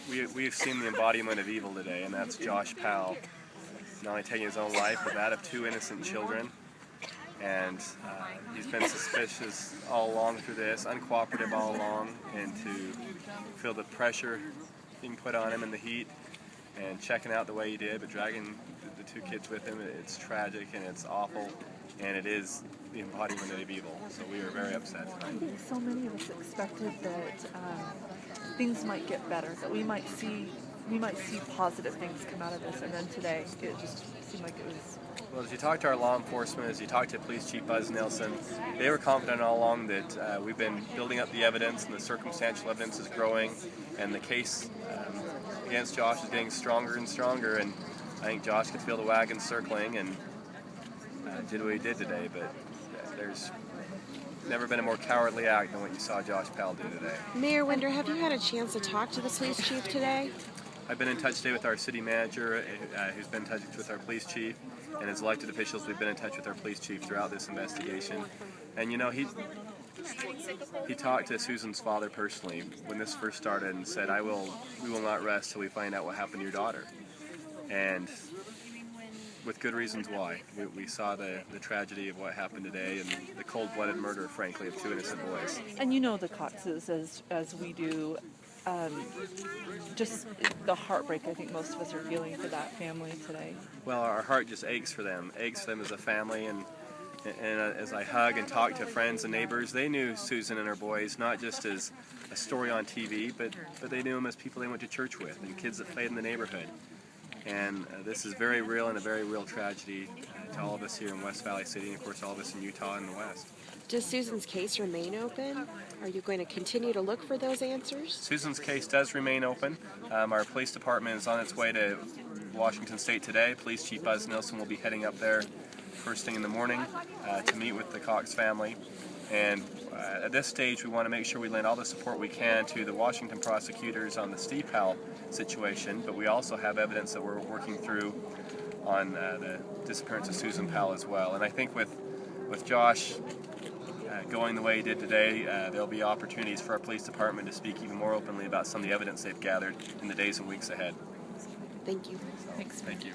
We've seen the embodiment of evil today, and that's Josh Powell not only taking his own life, but that of two innocent children. And he's been suspicious all along through this, uncooperative all along, and to feel the pressure being put on him in the heat and checking out the way he did, but dragging the two kids with him, it's tragic and it's awful, and it is the embodiment of evil. So we are very upset tonight. I think so many of us expected that things might get better, that we might see positive things come out of this, and then today it just seemed like it was. Well, as you talk to our law enforcement, as you talk to Police Chief Buzz Nelson, they were confident all along that we've been building up the evidence, and the circumstantial evidence is growing, and the case against Josh is getting stronger and stronger, and I think Josh could feel the wagon circling and did what he did today, but there's never been a more cowardly act than what you saw Josh Powell do today. Mayor Winder, have you had a chance to talk to the police chief today? I've been in touch today with our city manager, who's been in touch with our police chief, and as elected officials, we've been in touch with our police chief throughout this investigation. And you know, he talked to Susan's father personally when this first started and said, we will not rest till we find out what happened to your daughter. And with good reasons why. We saw the tragedy of what happened today and the cold-blooded murder, frankly, of two innocent boys. And you know the Coxes as we do. Just the heartbreak I think most of us are feeling for that family today. Well, our heart just aches for them as a family, and as I hug and talk to friends and neighbors, they knew Susan and her boys not just as a story on TV, but they knew them as people they went to church with and kids that played in the neighborhood. And this is very real and a very real tragedy to all of us here in West Valley City, and of course all of us in Utah and the West. Does Susan's case remain open? Are you going to continue to look for those answers? Susan's case does remain open. Our police department is on its way to Washington State today. Police Chief Buzz Nelson will be heading up there first thing in the morning to meet with the Cox family. And at this stage, we want to make sure we lend all the support we can to the Washington prosecutors on the Steve Powell situation, but we also have evidence that we're working through on the disappearance of Susan Powell as well. And I think with Josh going the way he did today, there'll be opportunities for our police department to speak even more openly about some of the evidence they've gathered in the days and weeks ahead. Thank you. Thanks. Thank you.